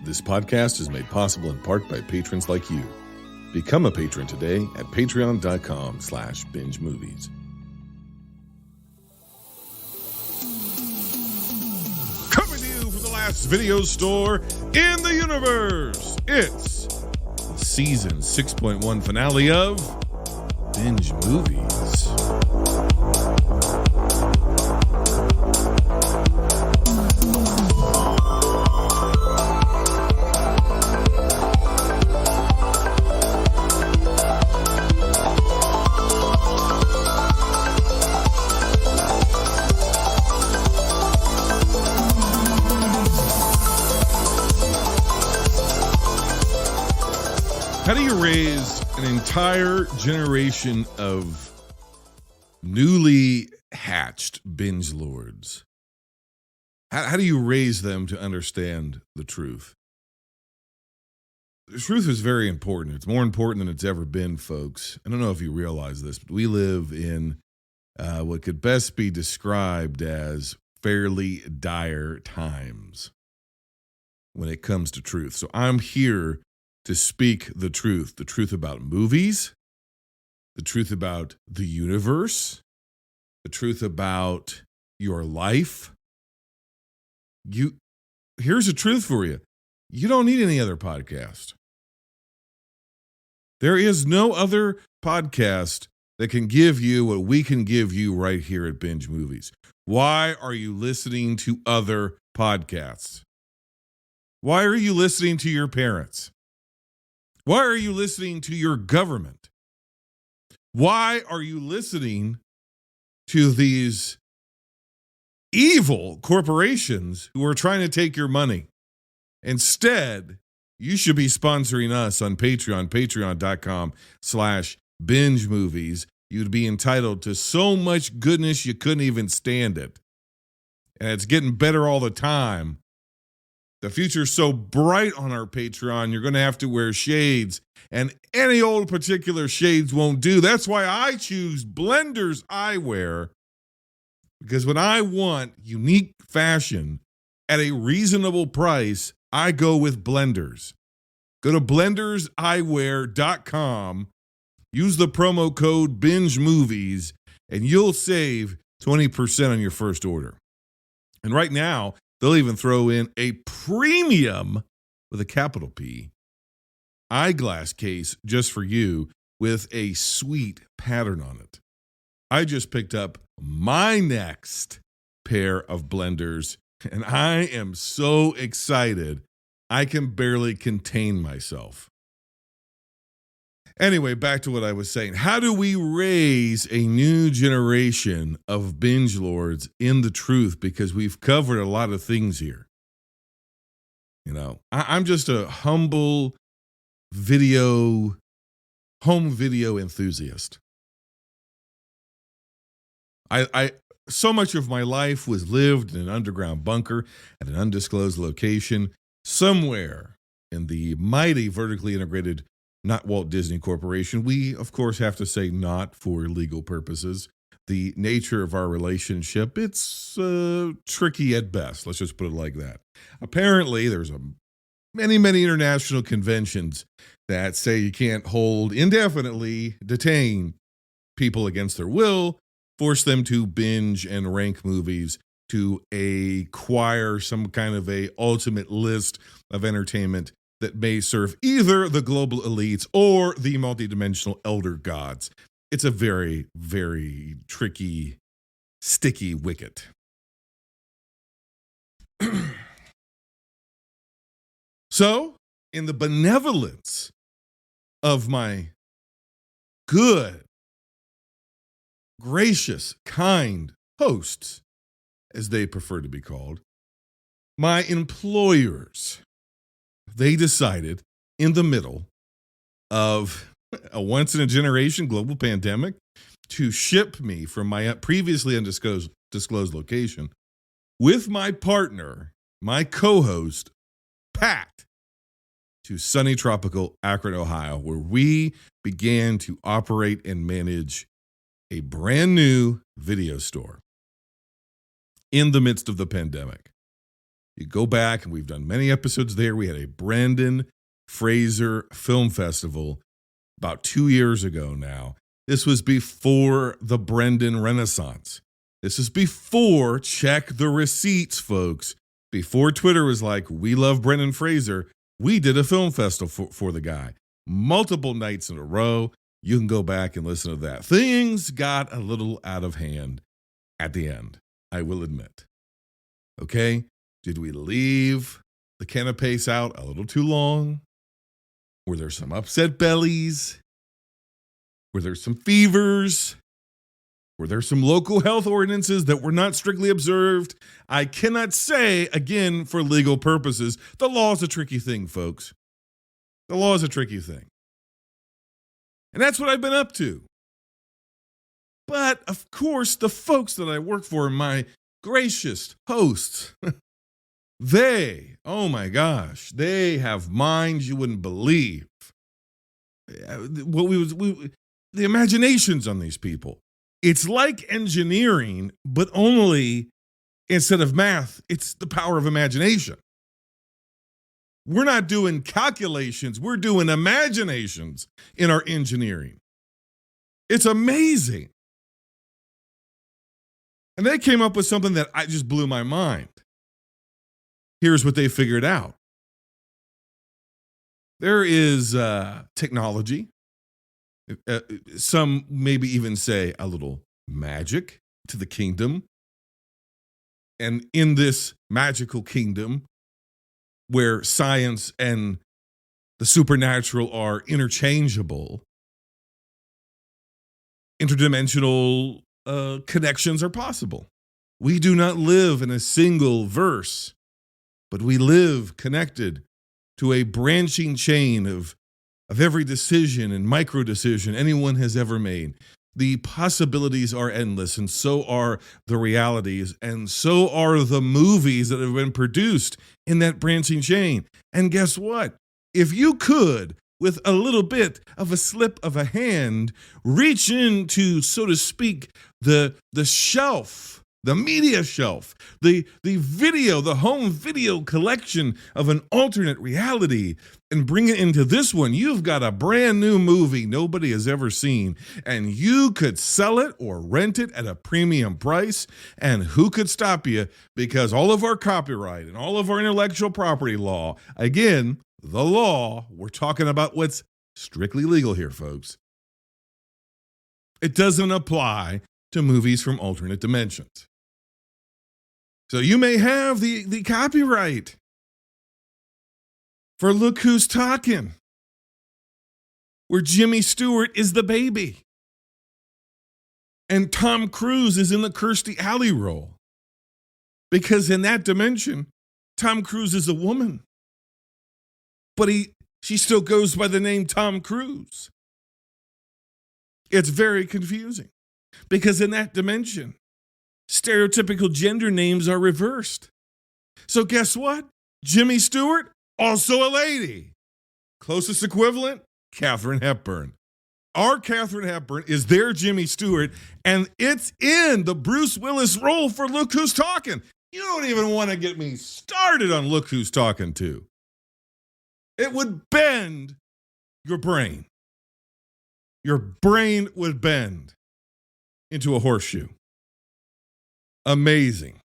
This podcast is made possible in part by patrons like you. Become a patron today at patreon.com/binge movies. Coming to you from the last video store in the universe, it's the season 6.1 finale of Binge Movies. How do you raise an entire generation of newly hatched binge lords? How do you raise them to understand the truth? The truth is very important. It's more important than it's ever been, folks. I don't know if you realize this, but we live in what could best be described as fairly dire times when it comes to truth. So I'm here to speak the truth about movies, the truth about the universe, the truth about your life. Here's the truth for you. You don't need any other podcast. There is no other podcast that can give you what we can give you right here at Binge Movies. Why are you listening to other podcasts? Why are you listening to your parents? Why are you listening to your government? Why are you listening to these evil corporations who are trying to take your money? Instead, you should be sponsoring us on Patreon, patreon.com/binge movies. You'd be entitled to so much goodness you couldn't even stand it. And it's getting better all the time. The future's so bright on our Patreon, you're going to have to wear shades. And any old particular shades won't do. That's why I choose Blenders Eyewear. Because when I want unique fashion at a reasonable price, I go with Blenders. Go to blenderseyewear.com. Use the promo code Binge Movies, and you'll save 20% on your first order. And right now, they'll even throw in a premium, with a capital P, eyeglass case just for you with a sweet pattern on it. I just picked up my next pair of blenders, and I am so excited I can barely contain myself. Anyway, back to what I was saying. How do we raise a new generation of binge lords in the truth? Because we've covered a lot of things here. You know, I'm just a humble home video enthusiast. I so much of my life was lived in an underground bunker at an undisclosed location somewhere in the mighty vertically integrated, not Walt Disney Corporation. We, of course, have to say not for legal purposes. The nature of our relationship, it's tricky at best. Let's just put it like that. Apparently, there's many international conventions that say you can't hold indefinitely, detain people against their will, force them to binge and rank movies, to acquire some kind of a ultimate list of entertainment that may serve either the global elites or the multidimensional elder gods. It's a very, very tricky, sticky wicket. So, in the benevolence of my good, gracious, kind hosts, as they prefer to be called, my employers, they decided in the middle of a once-in-a-generation global pandemic to ship me from my previously undisclosed location with my partner, my co-host, Pat, to sunny tropical Akron, Ohio, where we began to operate and manage a brand new video store in the midst of the pandemic. You go back, and we've done many episodes there. We had a Brendan Fraser Film Festival about 2 years ago now. This was before the Brendan Renaissance. This is before check the receipts, folks. Before Twitter was like, we love Brendan Fraser, we did a film festival for the guy. Multiple nights in a row. You can go back and listen to that. Things got a little out of hand at the end, I will admit. Okay? Did we leave the canapes out a little too long? Were there some upset bellies? Were there some fevers? Were there some local health ordinances that were not strictly observed? I cannot say, again, for legal purposes. The law is a tricky thing, folks. The law is a tricky thing. And that's what I've been up to. But, of course, the folks that I work for, my gracious hosts, oh my gosh, they have minds you wouldn't believe. The imaginations on these people. It's like engineering, but only instead of math, it's the power of imagination. We're not doing calculations, we're doing imaginations in our engineering. It's amazing. And they came up with something that I just blew my mind. Here's what they figured out. There is technology. Some maybe even say a little magic to the kingdom. And in this magical kingdom, where science and the supernatural are interchangeable, interdimensional connections are possible. We do not live in a single verse, but we live connected to a branching chain of every decision and micro decision anyone has ever made. The possibilities are endless, and so are the realities, and so are the movies that have been produced in that branching chain. And guess what? If you could, with a little bit of a slip of a hand, reach into, so to speak, the shelf, the media shelf, the video, the home video collection of an alternate reality, and bring it into this one, you've got a brand new movie nobody has ever seen, and you could sell it or rent it at a premium price, and who could stop you? Because all of our copyright and all of our intellectual property law, again, the law, we're talking about what's strictly legal here, folks. It doesn't apply to movies from alternate dimensions. So you may have the copyright for Look Who's Talking, where Jimmy Stewart is the baby and Tom Cruise is in the Kirstie Alley role. Because in that dimension, Tom Cruise is a woman, but she still goes by the name Tom Cruise. It's very confusing because in that dimension, stereotypical gender names are reversed. So guess what? Jimmy Stewart, also a lady. Closest equivalent, Katharine Hepburn. Our Katharine Hepburn is their Jimmy Stewart, and it's in the Bruce Willis role for Look Who's Talking. You don't even want to get me started on Look Who's Talking to. It would bend your brain. Your brain would bend into a horseshoe. Amazing.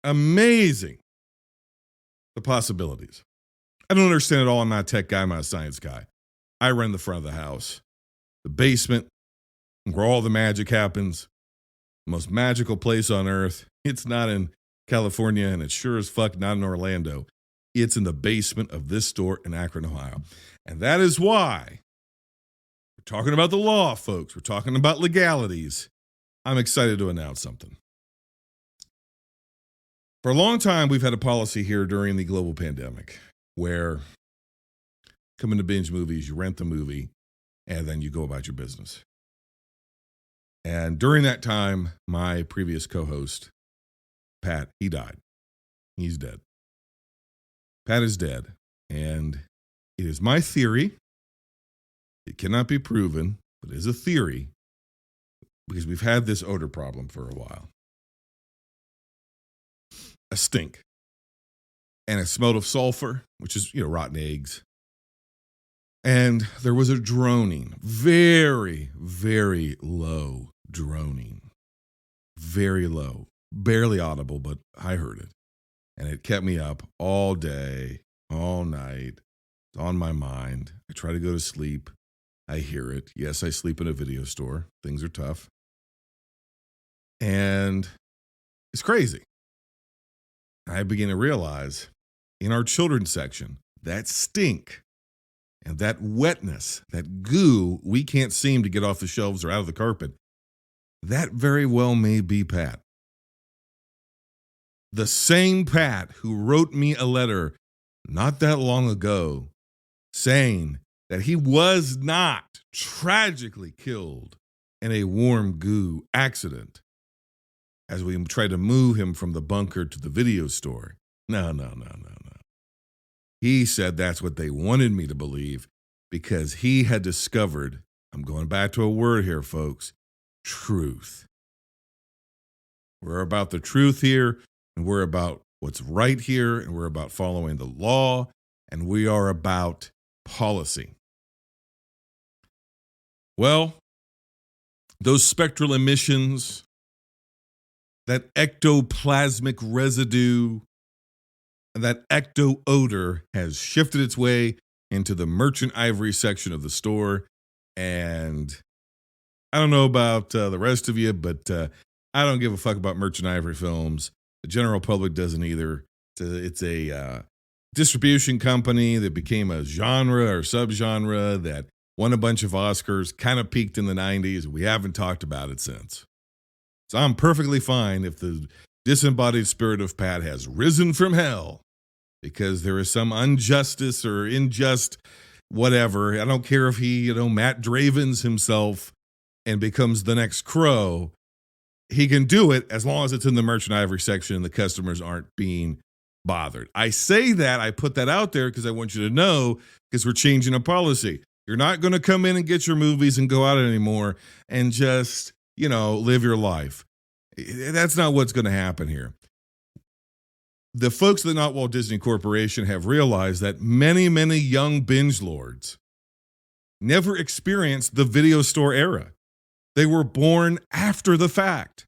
Amazing. The possibilities. I don't understand it all. I'm not a tech guy. I'm not a science guy. I run the front of the house. The basement, where all the magic happens. The most magical place on earth. It's not in California, and it's sure as fuck not in Orlando. It's in the basement of this store in Akron, Ohio. And that is why we're talking about the law, folks. We're talking about legalities. I'm excited to announce something. For a long time, we've had a policy here during the global pandemic where come into Binge Movies, you rent the movie, and then you go about your business. And during that time, my previous co-host, Pat, he died. He's dead. Pat is dead. And it is my theory. It cannot be proven, but it is a theory because we've had this odor problem for a while. A stink. and it smelled of sulfur, which is, rotten eggs. And there was a droning, very, very low droning, very low, barely audible, but I heard it. And it kept me up all day, all night. It's on my mind. I try to go to sleep. I hear it. Yes, I sleep in a video store. Things are tough. And it's crazy. I begin to realize in our children's section, that stink and that wetness, that goo we can't seem to get off the shelves or out of the carpet, that very well may be Pat. The same Pat who wrote me a letter not that long ago saying that he was not tragically killed in a warm goo accident as we tried to move him from the bunker to the video store. No. He said that's what they wanted me to believe because he had discovered, I'm going back to a word here, folks, truth. We're about the truth here, and we're about what's right here, and we're about following the law, and we are about policy. Well, those spectral emissions, that ectoplasmic residue, that ecto odor has shifted its way into the merchant ivory section of the store. And I don't know about the rest of you, but I don't give a fuck about merchant ivory films. The general public doesn't either. It's a distribution company that became a genre or subgenre that won a bunch of Oscars, kind of peaked in the 90s. We haven't talked about it since. So I'm perfectly fine if the disembodied spirit of Pat has risen from hell because there is some injustice or unjust whatever. I don't care if he, Matt Dravens himself and becomes the next Crow. He can do it as long as it's in the merchant ivory section and the customers aren't being bothered. I say that, I put that out there because I want you to know, because we're changing a policy. You're not going to come in and get your movies and go out anymore and just, live your life. That's not what's going to happen here. The folks at the Not Walt Disney Corporation have realized that many, many young binge lords never experienced the video store era. They were born after the fact.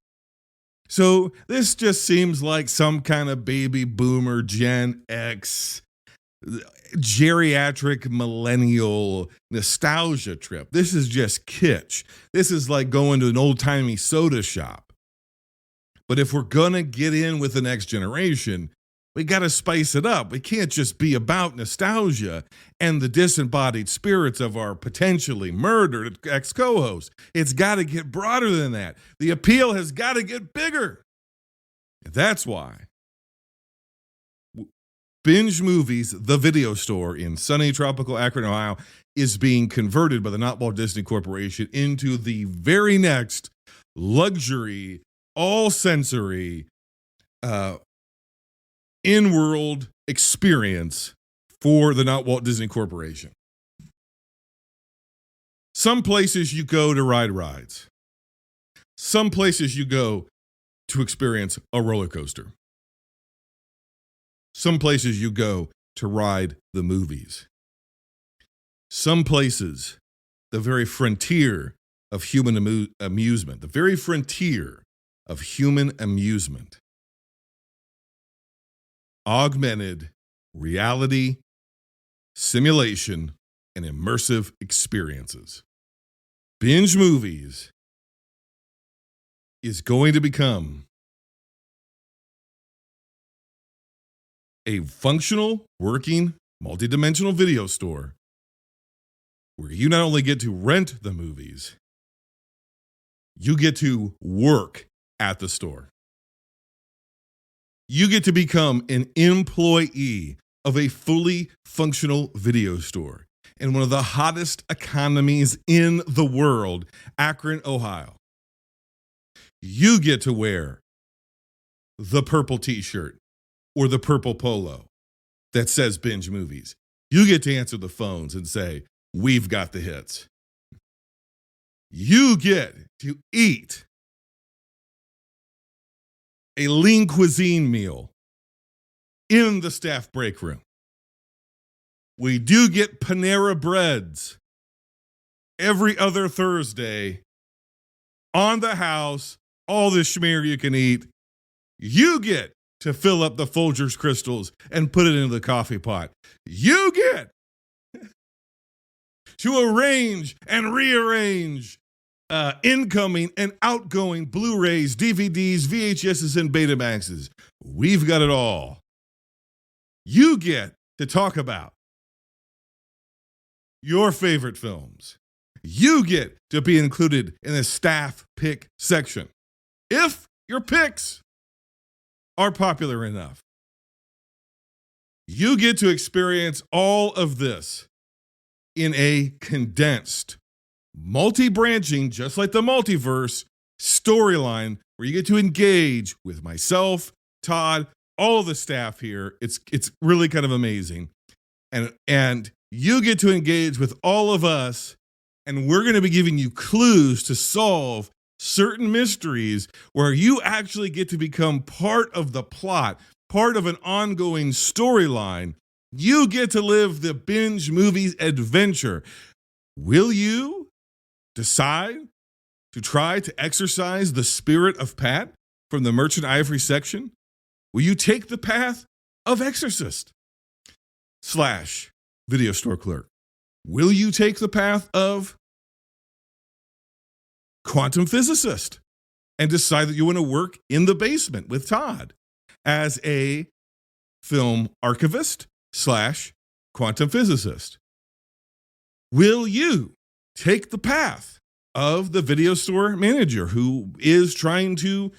So this just seems like some kind of baby boomer, Gen X, geriatric millennial nostalgia trip. This is just kitsch. This is like going to an old-timey soda shop. But if we're going to get in with the next generation, we got to spice it up. We can't just be about nostalgia and the disembodied spirits of our potentially murdered ex-co-hosts. It's got to get broader than that. The appeal has got to get bigger. And that's why Binge Movies, the video store in sunny tropical Akron, Ohio, is being converted by the Not Walt Disney Corporation into the very next luxury, all-sensory, in-world experience for the Not Walt Disney Corporation. Some places you go to ride rides. Some places you go to experience a roller coaster. Some places you go to ride the movies. Some places, the very frontier of human amusement, the very frontier of human amusement. Augmented reality, simulation, and immersive experiences. Binge Movies is going to become a functional, working, multidimensional video store where you not only get to rent the movies, you get to work at the store. You get to become an employee of a fully functional video store in one of the hottest economies in the world, Akron, Ohio. You get to wear the purple t-shirt or the purple polo that says Binge Movies. You get to answer the phones and say, we've got the hits. You get to eat a lean cuisine meal in the staff break room. We do get Panera Breads every other Thursday on the house, all the schmear you can eat. You get to fill up the Folgers crystals and put it into the coffee pot. You get to arrange and rearrange incoming and outgoing Blu-rays, DVDs, VHSs, and Betamaxes. We've got it all. You get to talk about your favorite films. You get to be included in the staff pick section. If your picks are popular enough, you get to experience all of this in a condensed, multi-branching, just like the multiverse, storyline where you get to engage with myself, Todd, all of the staff here. It's really kind of amazing. And you get to engage with all of us, and we're going to be giving you clues to solve certain mysteries where you actually get to become part of the plot, part of an ongoing storyline. You get to live the Binge Movies adventure. Will you decide to try to exercise the spirit of Pat from the Merchant Ivory section? Will you take the path of exorcist / video store clerk? Will you take the path of quantum physicist and decide that you want to work in the basement with Todd as a film archivist / quantum physicist? Will you take the path of the video store manager who is trying to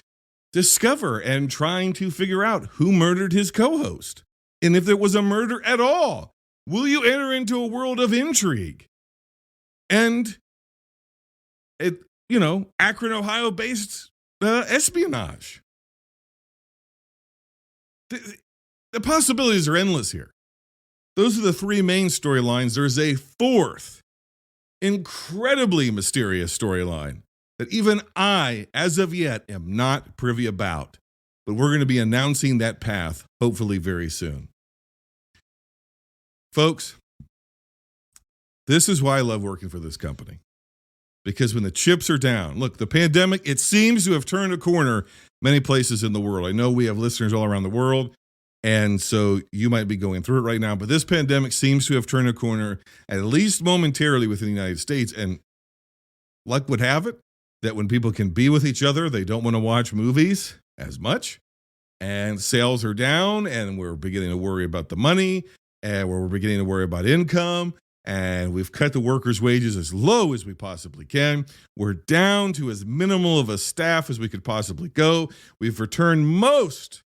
discover and trying to figure out who murdered his co-host? And if there was a murder at all, will you enter into a world of intrigue and Akron, Ohio-based espionage? The possibilities are endless here. Those are the three main storylines. There's a fourth, incredibly mysterious storyline that even I, as of yet, am not privy about. But we're going to be announcing that path, hopefully very soon. Folks, this is why I love working for this company. Because when the chips are down, look, the pandemic, it seems to have turned a corner many places in the world. I know we have listeners all around the world, and so you might be going through it right now, but this pandemic seems to have turned a corner, at least momentarily, within the United States. And luck would have it that when people can be with each other, they don't want to watch movies as much, and sales are down, and we're beginning to worry about the money, and we're beginning to worry about income. And we've cut the workers' wages as low as we possibly can. We're down to as minimal of a staff as we could possibly go. We've returned most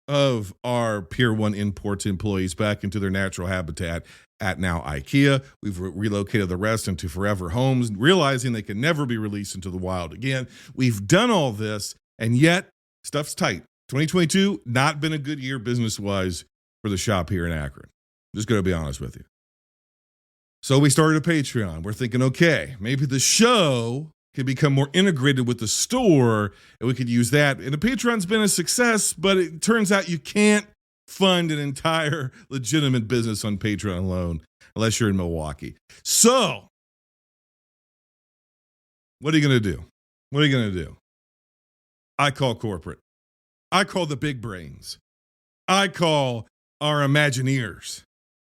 of our Pier 1 imports employees back into their natural habitat at now IKEA. We've relocated the rest into forever homes, realizing they can never be released into the wild again. We've done all this, and yet stuff's tight. 2022, not been a good year business-wise for the shop here in Akron. Just going to be honest with you. So we started a Patreon. We're thinking, okay, maybe the show can become more integrated with the store, and we could use that. And the Patreon's been a success, but it turns out you can't fund an entire legitimate business on Patreon alone, unless you're in Milwaukee. So what are you going to do? What are you going to do? I call corporate. I call the big brains. I call our Imagineers.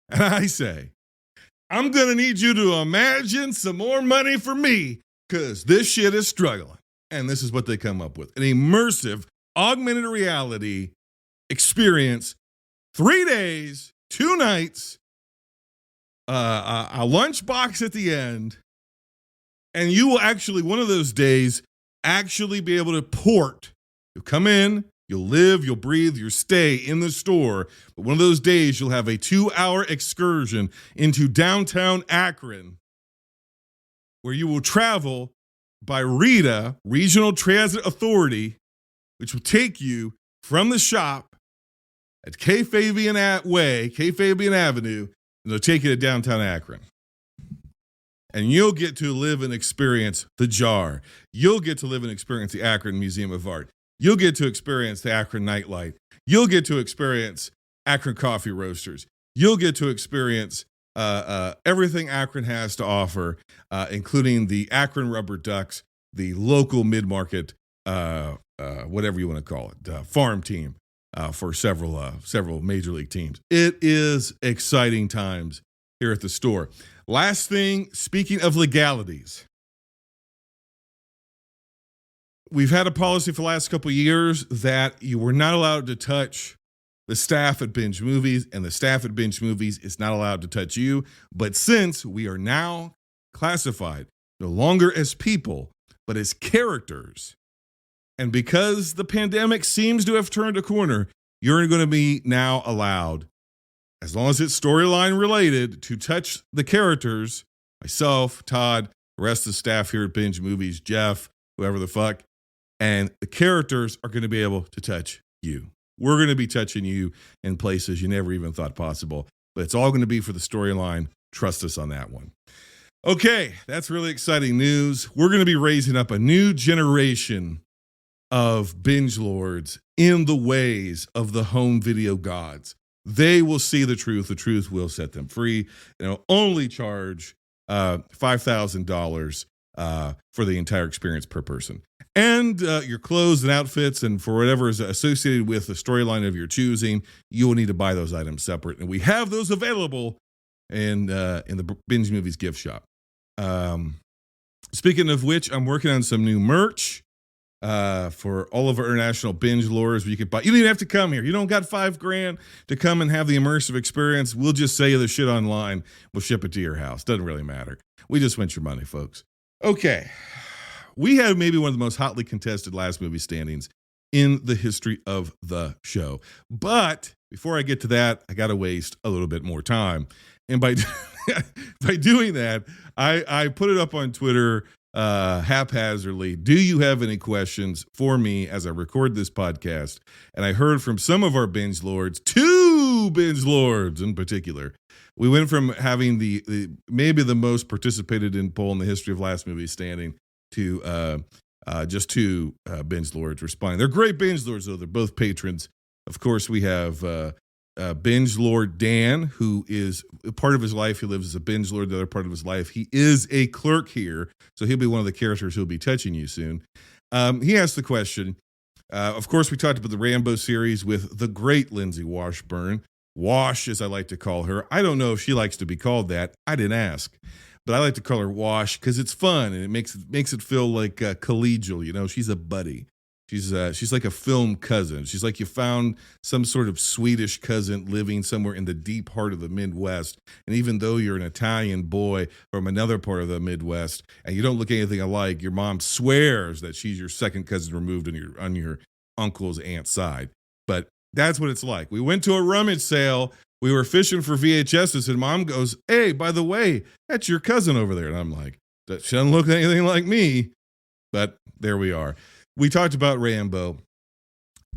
And I say, I'm going to need you to imagine some more money for me because this shit is struggling. And this is what they come up with. An immersive, augmented reality experience, 3 days, 2 nights, a lunch box at the end. And you will actually, one of those days, actually be able to port. You'll come in, you'll live, you'll breathe, you'll stay in the store. But one of those days, you'll have a 2-hour excursion into downtown Akron where you will travel by RETA, Regional Transit Authority, which will take you from the shop at K-Fabian Avenue, and they'll take you to downtown Akron. And you'll get to live and experience the Jar. You'll get to live and experience the Akron Museum of Art. You'll get to experience the Akron Nightlight. You'll get to experience Akron Coffee Roasters. You'll get to experience everything Akron has to offer, including the Akron Rubber Ducks, the local mid-market, whatever you want to call it, farm team for several major league teams. It is exciting times here at the store. Last thing, speaking of legalities, we've had a policy for the last couple of years that you were not allowed to touch the staff at Binge Movies, and the staff at Binge Movies is not allowed to touch you. But since we are now classified no longer as people, but as characters, and because the pandemic seems to have turned a corner, you're going to be now allowed, as long as it's storyline related, to touch the characters, myself, Todd, the rest of the staff here at Binge Movies, Jeff, whoever the fuck, and the characters are going to be able to touch you. We're going to be touching you in places you never even thought possible, but it's all going to be for the storyline. Trust us on that one. Okay, that's really exciting news. We're going to be raising up a new generation of binge lords in the ways of the home video gods. They will see the truth. The truth will set them free. They'll only charge $5,000 for the entire experience per person. And your clothes and outfits and for whatever is associated with the storyline of your choosing, you will need to buy those items separate. And we have those available in the Binge Movies gift shop. Speaking of which, I'm working on some new merch for all of our international binge lords. You could buy. You don't even have to come here. You don't got $5,000 to come and have the immersive experience. We'll just sell you the shit online. We'll ship it to your house. Doesn't really matter. We just want your money, folks. Okay. We have maybe one of the most hotly contested last movie standings in the history of the show. But before I get to that, I got to waste a little bit more time. And by doing that, I put it up on Twitter haphazardly. Do you have any questions for me as I record this podcast? And I heard from some of our binge lords, 2 binge lords in particular. We went from having the maybe the most participated in poll in the history of last movie standing to just 2 binge lords responding. They're great binge lords, though. They're both patrons. Of course, we have binge lord Dan, who is part of his life. He lives as a binge lord. The other part of his life, he is a clerk here. So he'll be one of the characters who'll be touching you soon. He asked the question. Of course, we talked about the Rambo series with the great Lindsay Washburn. Wash, as I like to call her. I don't know if she likes to be called that. I didn't ask. But I like to call her Wash because it's fun and it makes it feel like collegial. You know, she's a buddy. She's like a film cousin. She's like you found some sort of Swedish cousin living somewhere in the deep heart of the Midwest. And even though you're an Italian boy from another part of the Midwest and you don't look anything alike, your mom swears that she's your second cousin removed on your uncle's aunt's side. But that's what it's like. We went to a rummage sale. We were fishing for VHSs, and Mom goes, "Hey, by the way, that's your cousin over there." And I'm like, "That doesn't look anything like me." But there we are. We talked about Rambo,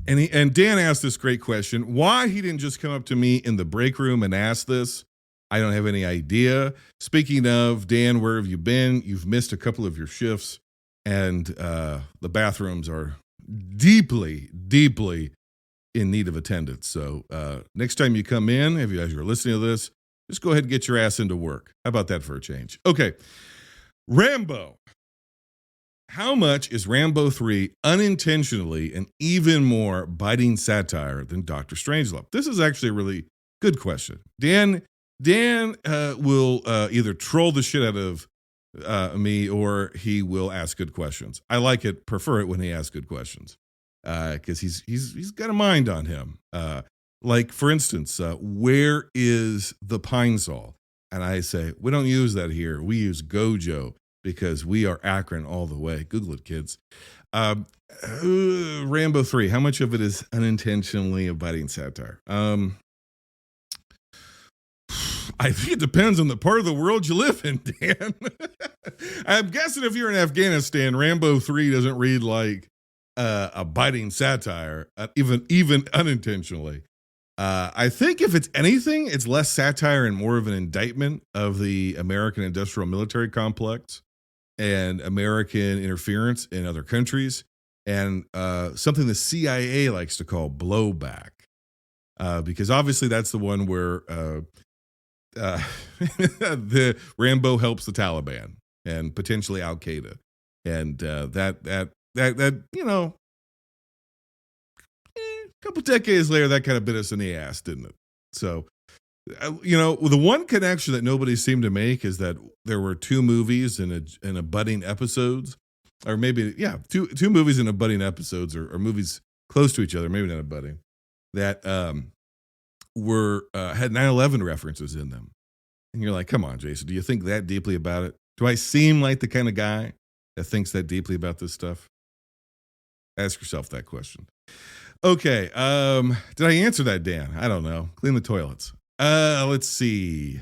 and Dan asked this great question. Why he didn't just come up to me in the break room and ask this, I don't have any idea. Speaking of, Dan, where have you been? You've missed a couple of your shifts, and the bathrooms are deeply, deeply in need of attendance. So next time you come in, if you guys are listening to this, just go ahead and get your ass into work. How about that for a change? Okay, Rambo. How much is Rambo 3 unintentionally and even more biting satire than Dr. Strangelove? This is actually a really good question. Dan will either troll the shit out of me or he will ask good questions. I prefer it when he asks good questions because he's got a mind on him. Like, for instance, where is the Pine Sol? And I say, we don't use that here. We use Gojo, because we are Akron all the way. Google it, kids. Rambo 3, how much of it is unintentionally a biting satire? I think it depends on the part of the world you live in, Dan. I'm guessing if you're in Afghanistan, Rambo 3 doesn't read like a biting satire, even unintentionally. I think if it's anything, it's less satire and more of an indictment of the American industrial military complex and American interference in other countries, and something the CIA likes to call blowback. because obviously that's the one where the Rambo helps the Taliban and potentially Al Qaeda, and that a couple decades later, that kind of bit us in the ass, didn't it? So, the one connection that nobody seemed to make is that there were two movies in a budding episodes, or maybe two movies in a budding episodes, or movies close to each other, maybe not a budding, that were had 9/11 references in them. And you're like, come on, Jason, do you think that deeply about it? Do I seem like the kind of guy that thinks that deeply about this stuff? Ask yourself that question. Okay, did I answer that, Dan? I don't know. Clean the toilets. Let's see.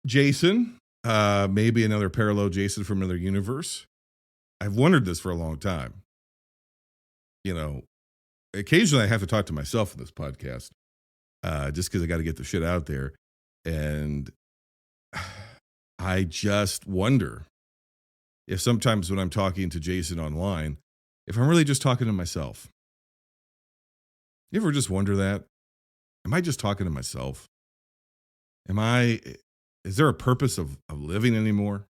Jason, maybe another parallel Jason from another universe. I've wondered this for a long time. Occasionally I have to talk to myself in this podcast, just because I got to get the shit out there. And I just wonder if sometimes when I'm talking to Jason online, if I'm really just talking to myself. You ever just wonder that? Am I just talking to myself? Is there a purpose of living anymore?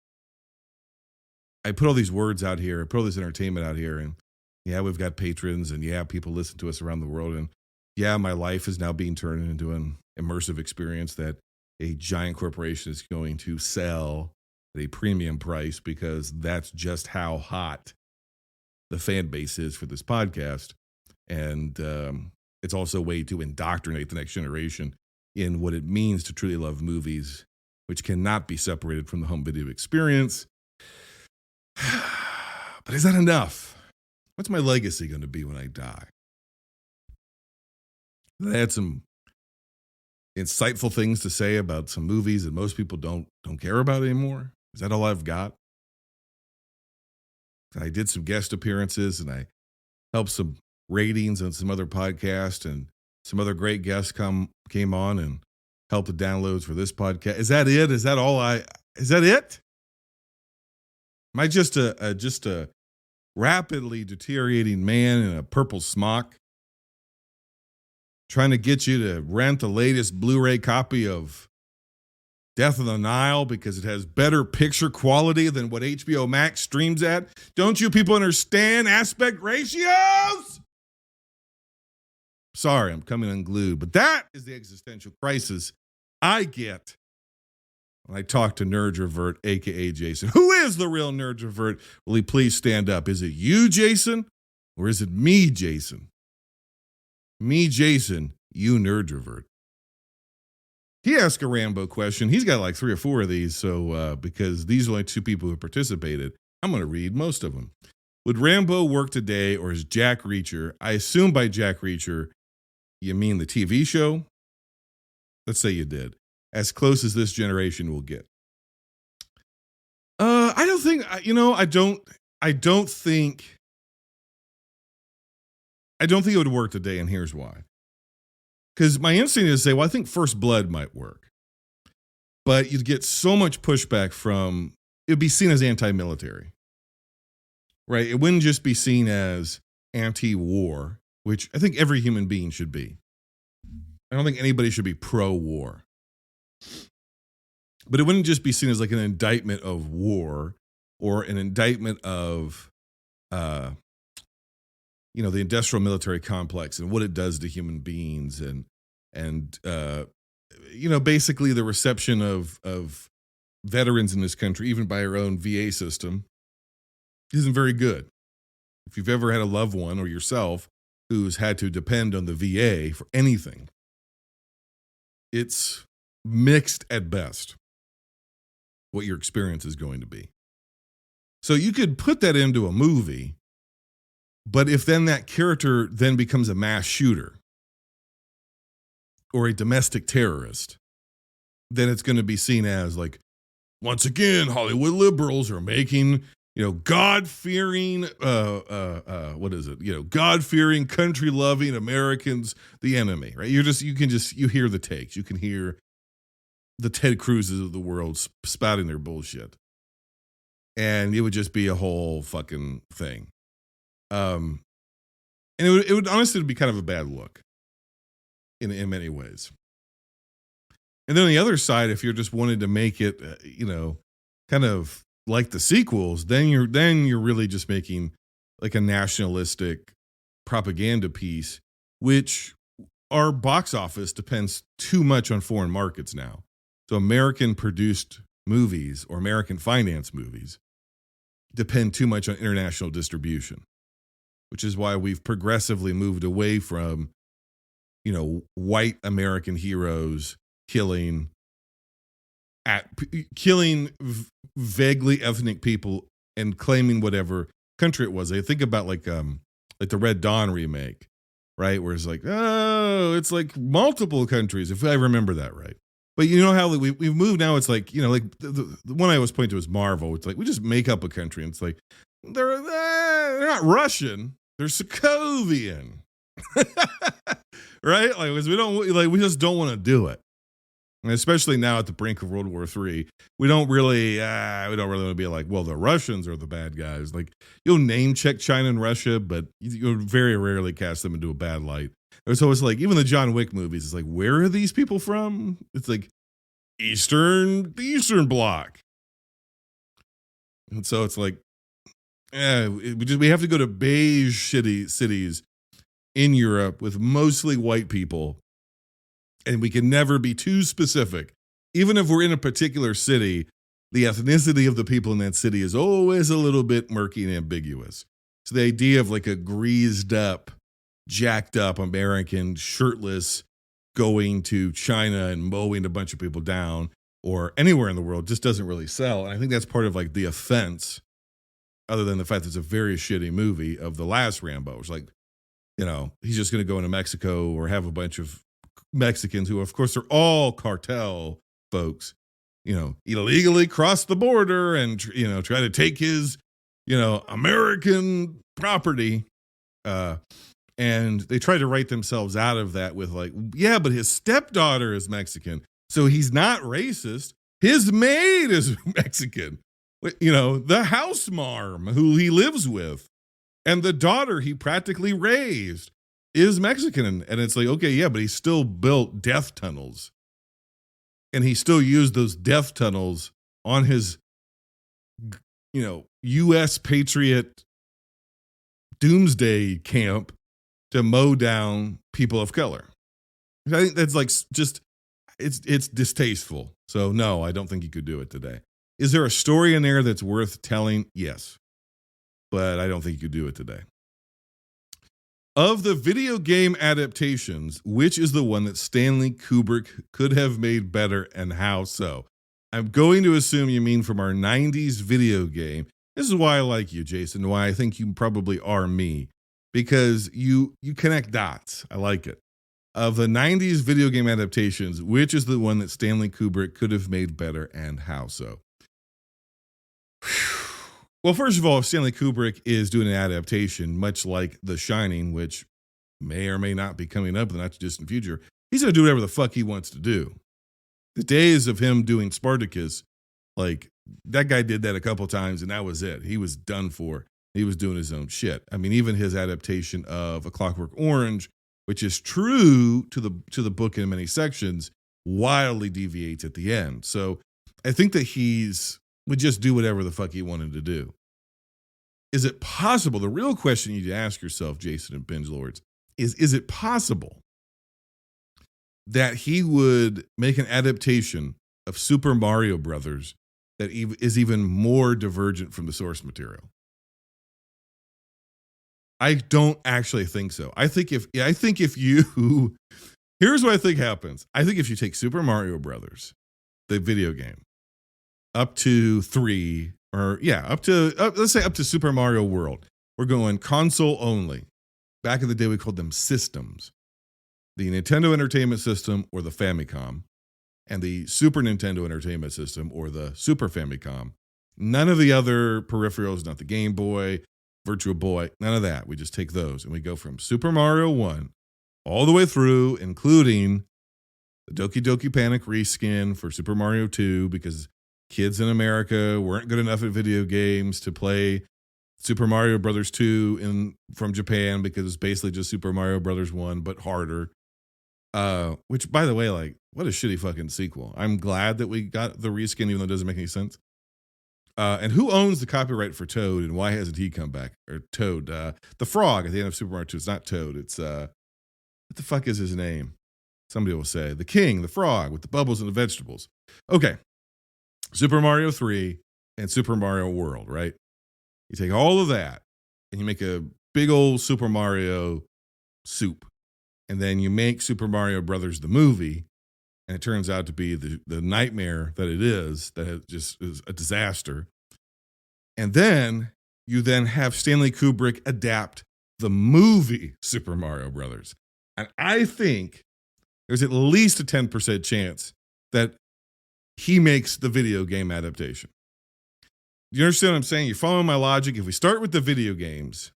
I put all these words out here, I put all this entertainment out here, and yeah, we've got patrons, and yeah, people listen to us around the world, and yeah, my life is now being turned into an immersive experience that a giant corporation is going to sell at a premium price, because that's just how hot the fan base is for this podcast. And it's also a way to indoctrinate the next generation in what it means to truly love movies, which cannot be separated from the home video experience. But is that enough? What's my legacy going to be when I die? I had some insightful things to say about some movies that most people don't care about anymore. Is that all I've got? I did some guest appearances, and I helped some ratings on some other podcasts, and some other great guests came on and helped the downloads for this podcast. Is that it? Is that all is that it? Am I just a rapidly deteriorating man in a purple smock trying to get you to rent the latest Blu-ray copy of Death of the Nile because it has better picture quality than what HBO Max streams at? Don't you people understand aspect ratios? Sorry, I'm coming unglued, but that is the existential crisis I get when I talk to Nerdrovert, a.k.a. Jason. Who is the real Nerdrovert? Will he please stand up? Is it you, Jason? Or is it me, Jason? Me, Jason, you, Nerdrovert. He asked a Rambo question. He's got like 3 or 4 of these, so because these are only 2 people who participated, I'm going to read most of them. Would Rambo work today, or is Jack Reacher? I assume by Jack Reacher, you mean the TV show? Let's say you did. As close as this generation will get. I don't think, I don't think it would work today, and here's why. Because my instinct is to say, well, I think First Blood might work. But you'd get so much pushback from, it would be seen as anti-military. Right? It wouldn't just be seen as anti-war, which I think every human being should be. I don't think anybody should be pro-war. But it wouldn't just be seen as like an indictment of war, or an indictment of, the industrial military complex and what it does to human beings, and basically the reception of veterans in this country, even by our own VA system, isn't very good. If you've ever had a loved one or yourself who's had to depend on the VA for anything, it's mixed at best what your experience is going to be. So you could put that into a movie, but if then that character then becomes a mass shooter or a domestic terrorist, then it's going to be seen as like, once again, Hollywood liberals are making, God-fearing, God-fearing, country-loving Americans the enemy, right? You hear the takes. You can hear the Ted Cruzes of the world spouting their bullshit. And it would just be a whole fucking thing. And it would honestly be kind of a bad look in many ways. And then on the other side, if you're just wanting to make it, kind of like the sequels, then you're really just making like a nationalistic propaganda piece, which our box office depends too much on foreign markets now. So American produced movies or American financed movies depend too much on international distribution, which is why we've progressively moved away from, white American heroes killing vaguely ethnic people and claiming whatever country it was. I think about like the Red Dawn remake, right? Where it's like, oh, it's like multiple countries, if I remember that right. But you know how we've moved now? It's like, like the one I always point to is Marvel. It's like we just make up a country, and it's like they're not Russian, they're Sokovian, right? Like we just don't want to do it. And especially now at the brink of World War III, we don't really want to be like, well, the Russians are the bad guys. Like you'll name check China and Russia, but you'll very rarely cast them into a bad light. So it's like even the John Wick movies, it's like, where are these people from? It's like the Eastern Bloc. And so it's like, we have to go to beige cities in Europe with mostly white people. And we can never be too specific. Even if we're in a particular city, the ethnicity of the people in that city is always a little bit murky and ambiguous. So the idea of like a greased up, jacked up American shirtless going to China and mowing a bunch of people down or anywhere in the world just doesn't really sell. And I think that's part of like the offense, other than the fact that it's a very shitty movie, of the last Rambo. It's like, he's just going to go into Mexico or have a bunch of Mexicans who, of course, are all cartel folks, illegally cross the border and, try to take his, American property. And they try to write themselves out of that with like, yeah, but his stepdaughter is Mexican, so he's not racist. His maid is Mexican, the house marm who he lives with and the daughter he practically raised is Mexican. And it's like, okay, yeah, but he still built death tunnels. And he still used those death tunnels on his, U.S. Patriot doomsday camp to mow down people of color. I think that's like just, it's distasteful. So no, I don't think you could do it today. Is there a story in there that's worth telling? Yes. But I don't think you could do it today. Of the video game adaptations, which is the one that Stanley Kubrick could have made better and how so? I'm going to assume you mean from our 90s video game. This is why I like you, Jason, why I think you probably are me, because you connect dots. I like it. Of the 90s video game adaptations, which is the one that Stanley Kubrick could have made better and how so? Well, first of all, Stanley Kubrick is doing an adaptation, much like The Shining, which may or may not be coming up in the not too distant future. He's going to do whatever the fuck he wants to do. The days of him doing Spartacus, like, that guy did that a couple times, and that was it. He was done for. He was doing his own shit. I mean, even his adaptation of A Clockwork Orange, which is true to the book in many sections, wildly deviates at the end. So I think that would just do whatever the fuck he wanted to do. Is it possible? The real question you need to ask yourself, Jason and Binge Lords, is it possible that he would make an adaptation of Super Mario Brothers that is even more divergent from the source material? I don't actually think so. I think if you here's what I think happens. I think if you take Super Mario Brothers, the video game, up to 3, or let's say up to Super Mario World. We're going console only. Back in the day, we called them systems. The Nintendo Entertainment System, or the Famicom, and the Super Nintendo Entertainment System, or the Super Famicom. None of the other peripherals, not the Game Boy, Virtual Boy, none of that. We just take those and we go from Super Mario 1 all the way through, including the Doki Doki Panic reskin for Super Mario 2, because kids in America weren't good enough at video games to play Super Mario Brothers 2 from Japan because it's basically just Super Mario Brothers 1 but harder. Which, by the way, like, what a shitty fucking sequel. I'm glad that we got the reskin, even though it doesn't make any sense. And who owns the copyright for Toad, and why hasn't he come back? Or Toad, the frog at the end of Super Mario 2. It's not Toad. It's what the fuck is his name? Somebody will say the king, the frog with the bubbles and the vegetables. Okay, Super Mario 3 and Super Mario World, right? You take all of that and you make a big old Super Mario soup, and then you make Super Mario Brothers the movie, and it turns out to be the nightmare that it is, that it just is a disaster. And then you then have Stanley Kubrick adapt the movie Super Mario Brothers. And I think there's at least a 10% chance that he makes the video game adaptation. You understand what I'm saying? You're following my logic. If we start with the video games,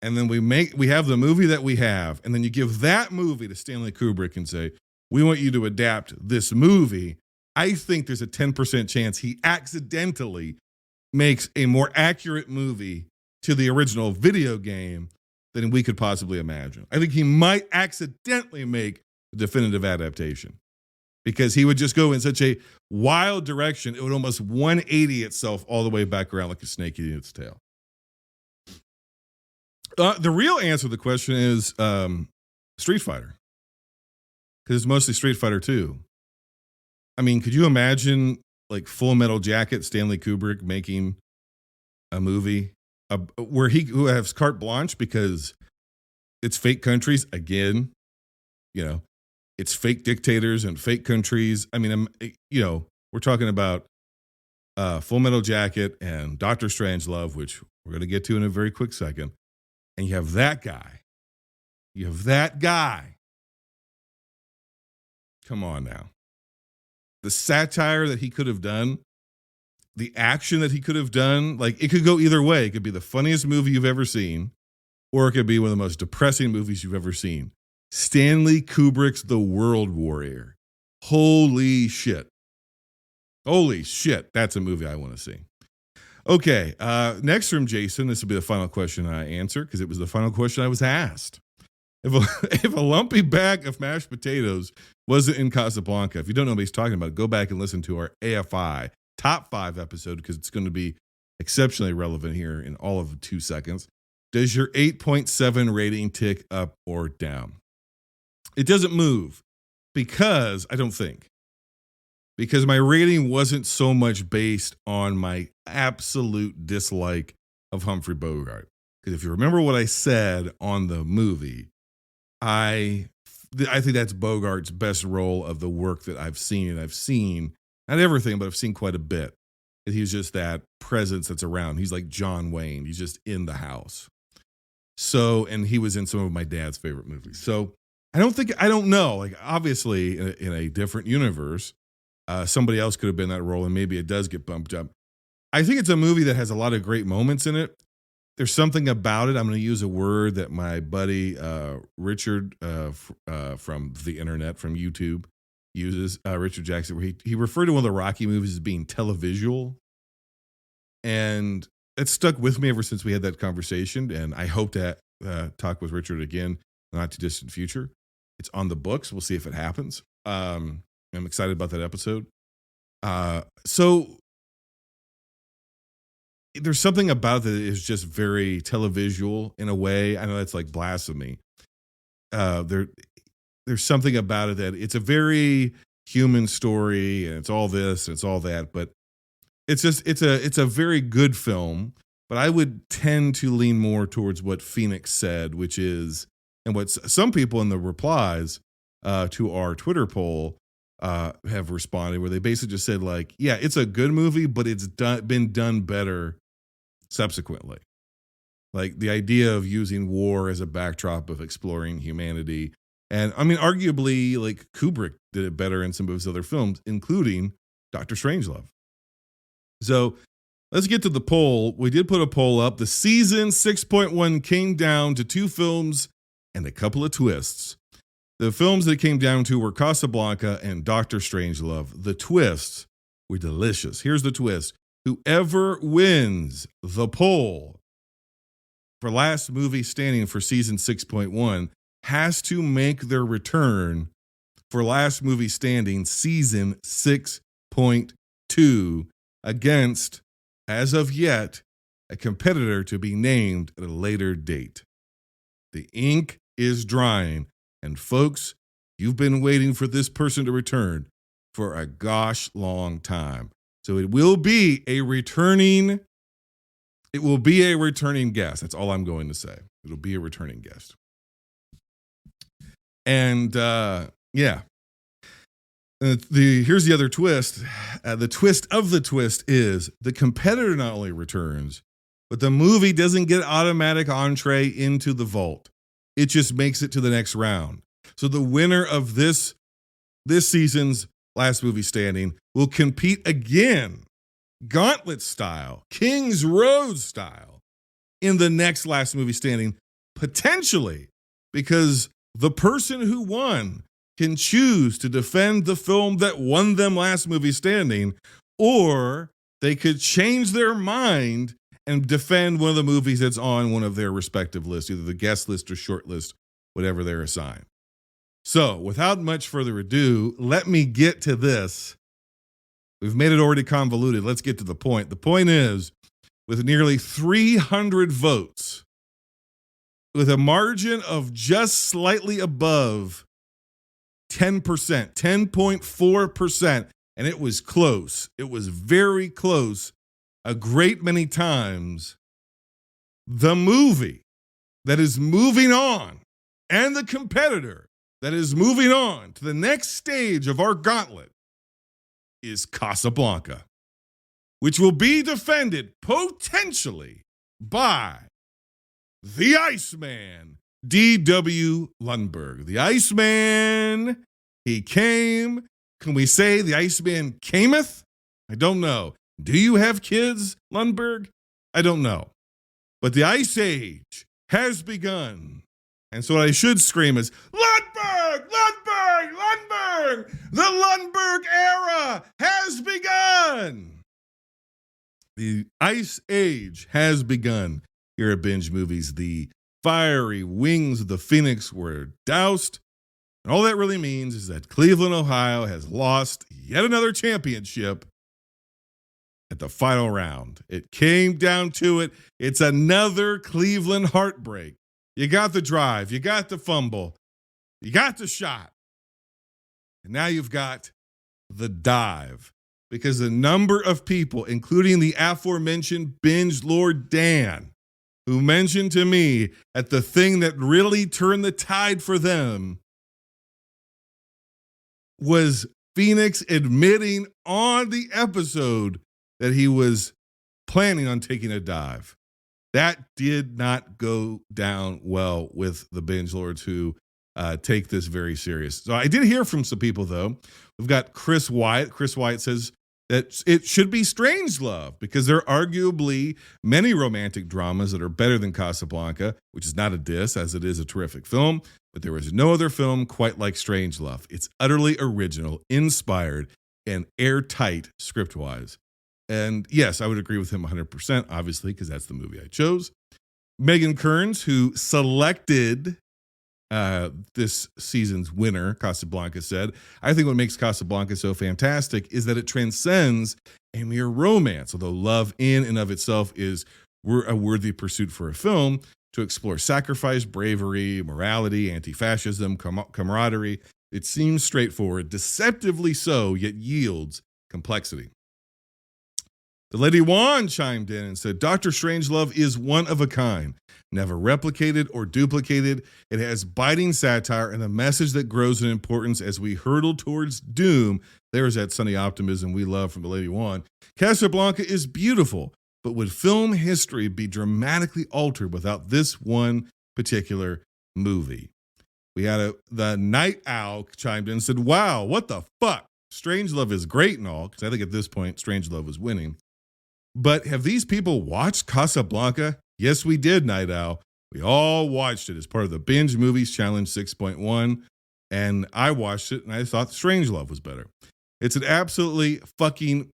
and then we have the movie that we have, and then you give that movie to Stanley Kubrick and say, we want you to adapt this movie, I think there's a 10% chance he accidentally makes a more accurate movie to the original video game than we could possibly imagine. I think he might accidentally make a definitive adaptation because he would just go in such a wild direction, it would almost 180 itself all the way back around like a snake eating its tail. The real answer to the question is Street Fighter. Because it's mostly Street Fighter 2. I mean, could you imagine like Full Metal Jacket, Stanley Kubrick making a movie where who has carte blanche because it's fake countries again, it's fake dictators and fake countries. I mean, we're talking about Full Metal Jacket and Doctor Strangelove, which we're going to get to in a very quick second. And you have that guy. Come on now. The satire that he could have done, the action that he could have done, like it could go either way. It could be the funniest movie you've ever seen, or it could be one of the most depressing movies you've ever seen. Stanley Kubrick's The World Warrior. Holy shit. That's a movie I want to see. Okay, next from Jason. This will be the final question I answer because it was the final question I was asked. If a lumpy bag of mashed potatoes wasn't in Casablanca, if you don't know what he's talking about, go back and listen to our AFI top 5 episode because it's going to be exceptionally relevant here in all of 2 seconds. Does your 8.7 rating tick up or down? It doesn't move because my rating wasn't so much based on my absolute dislike of Humphrey Bogart. Because if you remember what I said on the movie, I think that's Bogart's best role of the work that I've seen. And I've seen, not everything, but I've seen quite a bit. And he's just that presence that's around. He's like John Wayne. He's just in the house. So, and he was in some of my dad's favorite movies. So I don't know. Like, obviously, in a different universe, somebody else could have been that role, and maybe it does get bumped up. I think it's a movie that has a lot of great moments in it. There's something about it. I'm going to use a word that my buddy Richard from the internet, from YouTube, uses, Richard Jackson, where he referred to one of the Rocky movies as being televisual. And it stuck with me ever since we had that conversation. And I hope to talk with Richard again in the not too distant future. It's on the books. We'll see if it happens. I'm excited about that episode. So there's something about it that is just very televisual in a way. I know that's like blasphemy. There's something about it that it's a very human story, and it's all this and it's all that, but it's a very good film. But I would tend to lean more towards what Phoenix said, which is, and what some people in the replies to our Twitter poll have responded, where they basically just said, like, yeah, it's a good movie, but it's been done better subsequently. Like the idea of using war as a backdrop of exploring humanity. And I mean, arguably, like Kubrick did it better in some of his other films, including Dr. Strangelove. So let's get to the poll. We did put a poll up. The season 6.1 came down to 2 films and a couple of twists. The films that it came down to were Casablanca and Dr. Strangelove. The twists were delicious. Here's the twist. Whoever wins the poll for Last Movie Standing for season 6.1 has to make their return for Last Movie Standing season 6.2 against, as of yet, a competitor to be named at a later date. The ink is drying, and folks, you've been waiting for this person to return for a gosh long time. So it will be a returning guest. That's all I'm going to say. It'll be a returning guest. And yeah. Here's the other twist. The twist of the twist is the competitor not only returns, but the movie doesn't get automatic entree into the vault. It just makes it to the next round. So the winner of this season's Last Movie Standing will compete again, gauntlet style, King's Road style, in the next Last Movie Standing, potentially, because the person who won can choose to defend the film that won them Last Movie Standing, or they could change their mind and defend one of the movies that's on one of their respective lists, either the guest list or short list, whatever they're assigned. So, without much further ado, let me get to this. We've made it already convoluted. Let's get to the point. The point is, with nearly 300 votes, with a margin of just slightly above 10%, 10.4%, and it was close. It was very close a great many times. The movie that is moving on and the competitor that is moving on to the next stage of our gauntlet is Casablanca, which will be defended potentially by the Iceman, D.W. Lundberg. The Iceman, he came. Can we say the Iceman cameth? I don't know. Do you have kids, Lundberg? I don't know. But the Ice Age has begun. And so what I should scream is, Lundberg! Lundberg! Lundberg! The Lundberg era has begun! The Ice Age has begun here at Binge Movies. The fiery wings of the Phoenix were doused. And all that really means is that Cleveland, Ohio has lost yet another championship at the final round. It came down to it. It's another Cleveland heartbreak. You got the drive. You got the fumble. You got the shot. And now you've got the dive. Because the number of people, including the aforementioned Binge Lord Dan, who mentioned to me at the thing that really turned the tide for them, was Phoenix admitting on the episode that he was planning on taking a dive. That did not go down well with the Binge Lords who take this very serious. So I did hear from some people, though. We've got Chris Wyatt. Chris Wyatt says that it should be Strangelove because there are arguably many romantic dramas that are better than Casablanca, which is not a diss, as it is a terrific film. But there is no other film quite like Strangelove. It's utterly original, inspired, and airtight script-wise. And yes, I would agree with him 100%, obviously, because that's the movie I chose. Megan Kearns, who selected this season's winner, Casablanca, said, I think what makes Casablanca so fantastic is that it transcends a mere romance, although love in and of itself is a worthy pursuit for a film, to explore sacrifice, bravery, morality, anti-fascism, camaraderie. It seems straightforward, deceptively so, yet yields complexity. The Lady Wan chimed in and said, Dr. Strangelove is one of a kind, never replicated or duplicated. It has biting satire and a message that grows in importance as we hurtle towards doom. There's that sunny optimism we love from the Lady Wan. Casablanca is beautiful, but would film history be dramatically altered without this one particular movie? We had the Night Owl chimed in and said, wow, what the fuck? Strangelove is great and all, because I think at this point, Strangelove was winning. But have these people watched Casablanca? Yes, we did, Night Owl. We all watched it as part of the Binge Movies Challenge 6.1. And I watched it and I thought Strangelove was better. It's absolutely fucking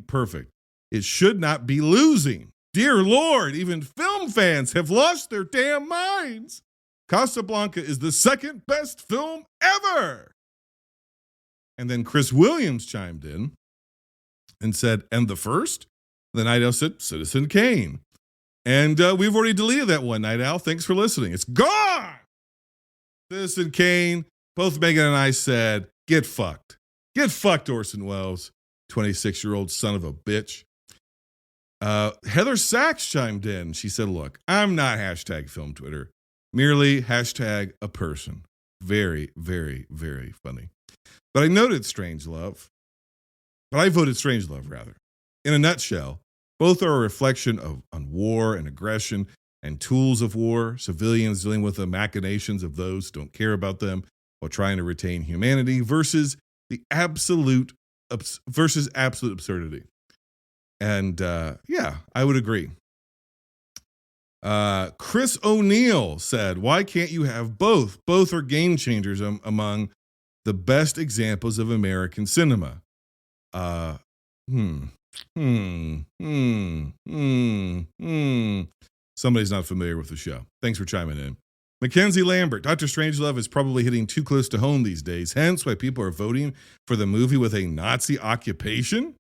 perfect. It should not be losing Dear Lord, even film fans have lost their damn minds. Casablanca is the second best film ever. And then Chris Williams chimed in and said, and the first? The Night Owl said, Citizen Kane. And we've already deleted that one, Night Owl. Thanks for listening. It's gone. Citizen Kane, both Megan and I said, get fucked. Get fucked, Orson Welles, 26-year-old son of a bitch. Heather Sachs chimed in. She said, look, I'm not hashtag film Twitter, merely hashtag a person. Very, very, very funny. But I noted Strangelove. But I voted Strangelove, rather. In a nutshell, both are a reflection on war and aggression and tools of war, civilians dealing with the machinations of those who don't care about them while trying to retain humanity versus absolute absurdity. And yeah, I would agree. Chris O'Neill said, why can't you have both? Both are game changers among the best examples of American cinema. Somebody's not familiar with the show. Thanks for chiming in. Mackenzie Lambert, Dr. Strangelove is probably hitting too close to home these days, hence why people are voting for the movie with a Nazi occupation.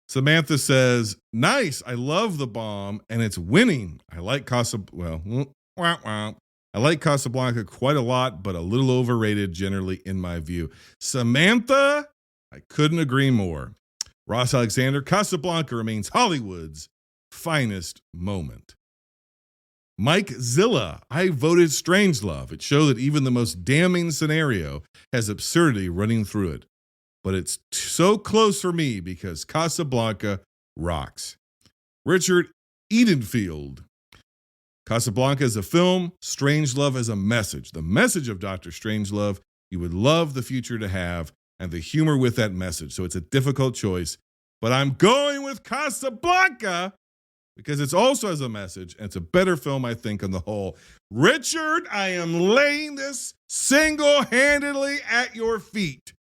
Samantha says, nice, I love The Bomb, and it's winning. I like Casablanca quite a lot, but a little overrated generally in my view. Samantha, I couldn't agree more. Ross Alexander, Casablanca remains Hollywood's finest moment. Mike Zilla, I voted Strangelove. It showed that even the most damning scenario has absurdity running through it. But it's so close for me because Casablanca rocks. Richard Edenfield, Casablanca is a film, Strangelove is a message. The message of Dr. Strangelove, you would love the future to have, and the humor with that message. So it's a difficult choice, but I'm going with Casablanca because it's also as a message, and it's a better film, I think, on the whole. Richard, I am laying this single-handedly at your feet.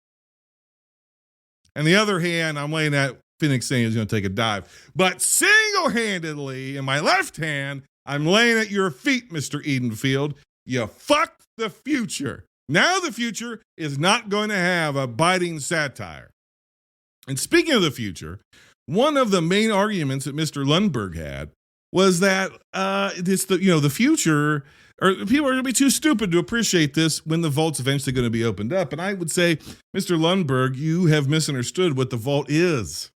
And the other hand, I'm laying at Phoenix saying he's going to take a dive. But single-handedly, in my left hand, I'm laying at your feet, Mr. Edenfield. You fucked the future. Now the future is not going to have a biting satire. And speaking of the future, one of the main arguments that Mr. Lundberg had was that the future, or people are going to be too stupid to appreciate this when the vault's eventually going to be opened up. And I would say, Mr. Lundberg, you have misunderstood what the vault is.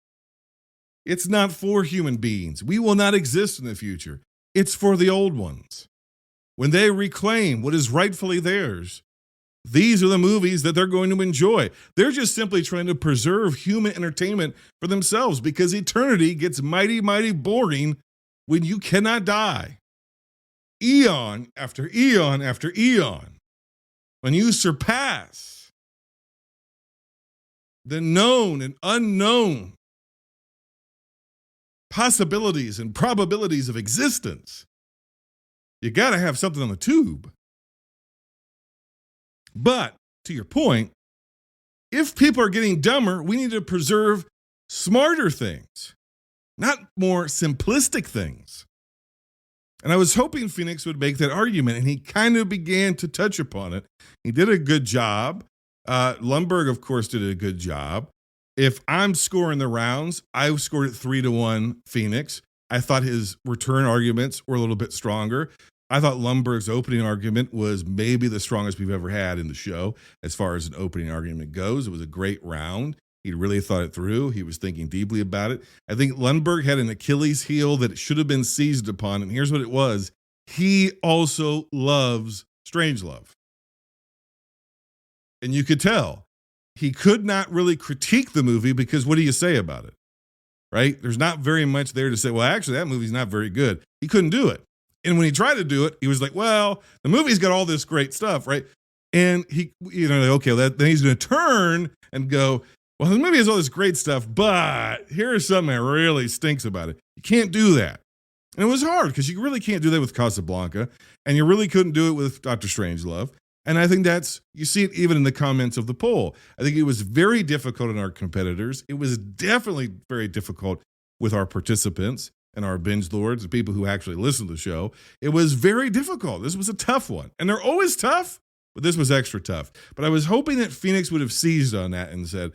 It's not for human beings. We will not exist in the future. It's for the old ones. When they reclaim what is rightfully theirs, these are the movies that they're going to enjoy. They're just simply trying to preserve human entertainment for themselves because eternity gets mighty, mighty boring when you cannot die. Eon after eon after eon. When you surpass the known and unknown possibilities and probabilities of existence, you got to have something on the tube. But to your point, if people are getting dumber, we need to preserve smarter things, not more simplistic things. And I was hoping Phoenix would make that argument, and he kind of began to touch upon it. He did a good job. Lundberg, of course, did a good job. If I'm scoring the rounds, I scored it 3-1 Phoenix. I thought his return arguments were a little bit stronger. I thought Lundberg's opening argument was maybe the strongest we've ever had in the show as far as an opening argument goes. It was a great round. He really thought it through. He was thinking deeply about it. I think Lundberg had an Achilles heel that should have been seized upon, and here's what it was. He also loves Strangelove. And you could tell. He could not really critique the movie because what do you say about it? Right? There's not very much there to say, well, actually, that movie's not very good. He couldn't do it. And when he tried to do it, he was like, well, the movie's got all this great stuff, right? And he, okay, then he's going to turn and go, well, the movie has all this great stuff, but here's something that really stinks about it. You can't do that. And it was hard because you really can't do that with Casablanca, and you really couldn't do it with Dr. Strangelove. And I think you see it even in the comments of the poll. I think it was very difficult on our competitors. It was definitely very difficult with our participants. and our binge lords, the people who actually listen to the show, it was very difficult. This was a tough one. And they're always tough, but this was extra tough. But I was hoping that Phoenix would have seized on that and said,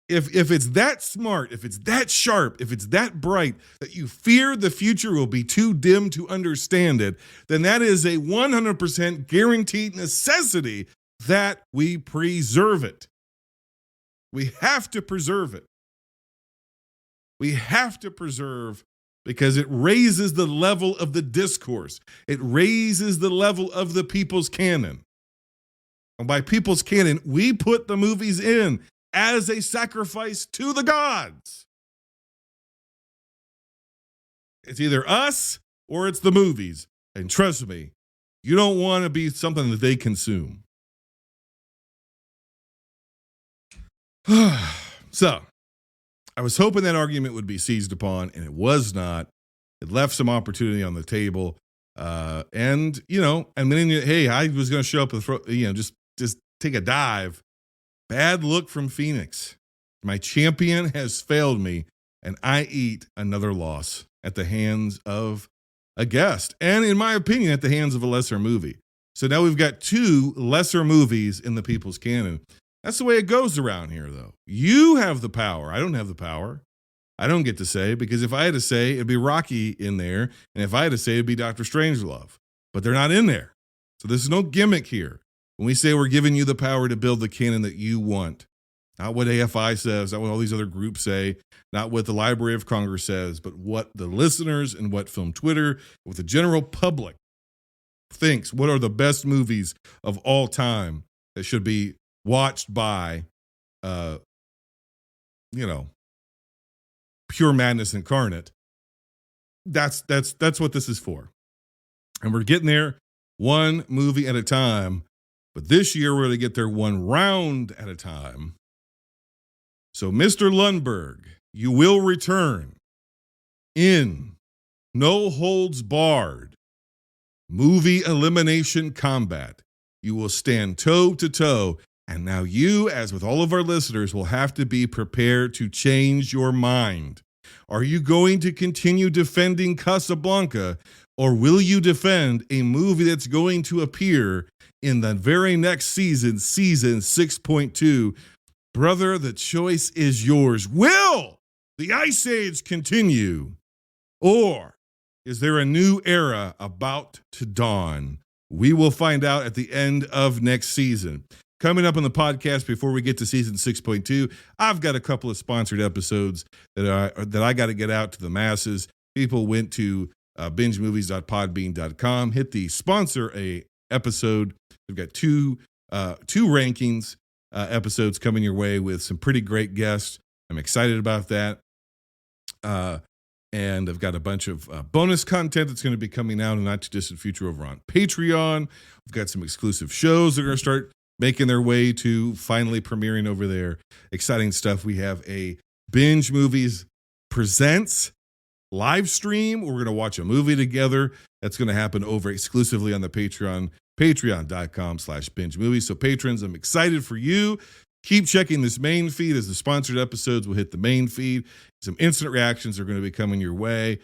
if it's that smart, if it's that sharp, if it's that bright that you fear the future will be too dim to understand it, then that is a 100% guaranteed necessity that we preserve it. We have to preserve it. We have to preserve because it raises the level of the discourse. It raises the level of the people's canon. And by people's canon, we put the movies in as a sacrifice to the gods. It's either us or it's the movies. And trust me, you don't want to be something that they consume. So, I was hoping that argument would be seized upon, and it was not. It left some opportunity on the table. And, and then, hey, I was going to show up with, just take a dive. Bad look from Phoenix. My champion has failed me, and I eat another loss at the hands of a guest. And in my opinion, at the hands of a lesser movie. So now we've got 2 lesser movies in the people's canon. That's the way it goes around here, though. You have the power. I don't have the power. I don't get to say, because if I had to say, it'd be Rocky in there. And if I had to say, it'd be Dr. Strangelove. But they're not in there. So there's no gimmick here. When we say we're giving you the power to build the canon that you want, not what AFI says, not what all these other groups say, not what the Library of Congress says, but what the listeners and what Film Twitter, what the general public thinks, what are the best movies of all time that should be watched by, pure madness incarnate. That's what this is for. And we're getting there one movie at a time. But this year, we're going to get there one round at a time. So, Mr. Lundberg, you will return in No Holds Barred movie elimination combat. You will stand toe to toe. And now you, as with all of our listeners, will have to be prepared to change your mind. Are you going to continue defending Casablanca, or will you defend a movie that's going to appear in the very next season, season 6.2? Brother, the choice is yours. Will the Ice Age continue? Or is there a new era about to dawn? We will find out at the end of next season. Coming up on the podcast before we get to season 6.2, I've got a couple of sponsored episodes that I got to get out to the masses. People went to bingemovies.podbean.com, hit the sponsor a episode. We've got two rankings episodes coming your way with some pretty great guests. I'm excited about that. And I've got a bunch of bonus content that's going to be coming out in the not too distant future over on Patreon. We've got some exclusive shows that are going to start making their way to finally premiering over there. Exciting stuff. We have a Binge Movies Presents live stream. We're going to watch a movie together. That's going to happen over exclusively on the Patreon, patreon.com/binge movies. So patrons, I'm excited for you. Keep checking this main feed as the sponsored episodes will hit the main feed. Some instant reactions are going to be coming your way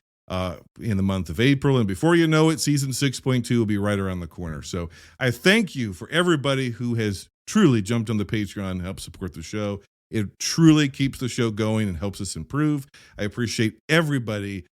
in the month of April. And before you know it, season 6.2 will be right around the corner. So I thank you for everybody who has truly jumped on the Patreon and helped support the show. It truly keeps the show going and helps us improve. I appreciate everybody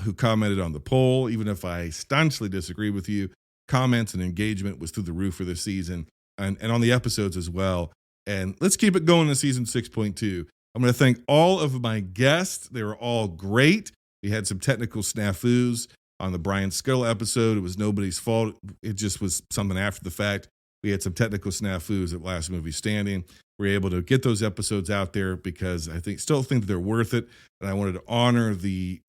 who commented on the poll, even if I staunchly disagree with you. Comments and engagement was through the roof for this season and on the episodes as well. And let's keep it going in season 6.2. I'm going to thank all of my guests. They were all great. We had some technical snafus on the Brian Scuttle episode. It was nobody's fault. It just was something after the fact. We had some technical snafus at Last Movie Standing. We were able to get those episodes out there because I still think that they're worth it. And I wanted to honor the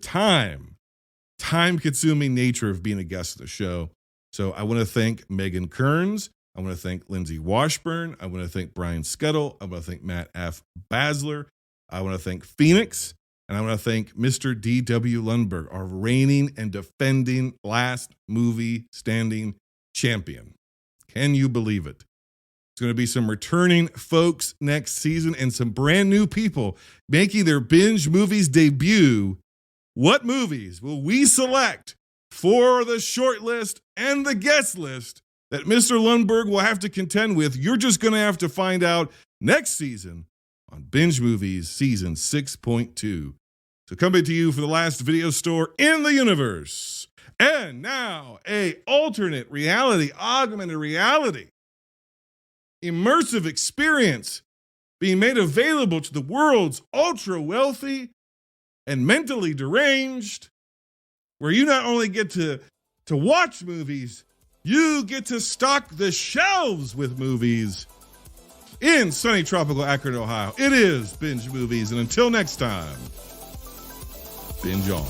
time-consuming nature of being a guest of the show. So I want to thank Megan Kearns. I want to thank Lindsay Washburn. I want to thank Brian Scuttle. I want to thank Matt F. Basler. I want to thank Phoenix. And I want to thank Mr. D.W. Lundberg, our reigning and defending Last Movie Standing champion. Can you believe it? It's going to be some returning folks next season and some brand new people making their Binge Movies debut What movies will we select for the short list and the guest list that Mr. Lundberg will have to contend with? You're just going to have to find out next season on Binge Movies Season 6.2. So coming to you for the last video store in the universe. And now a alternate reality, augmented reality, immersive experience being made available to the world's ultra wealthy and mentally deranged, where you not only get to watch movies, you get to stock the shelves with movies in sunny tropical Akron, Ohio. It is Binge Movies, and until next time, binge on.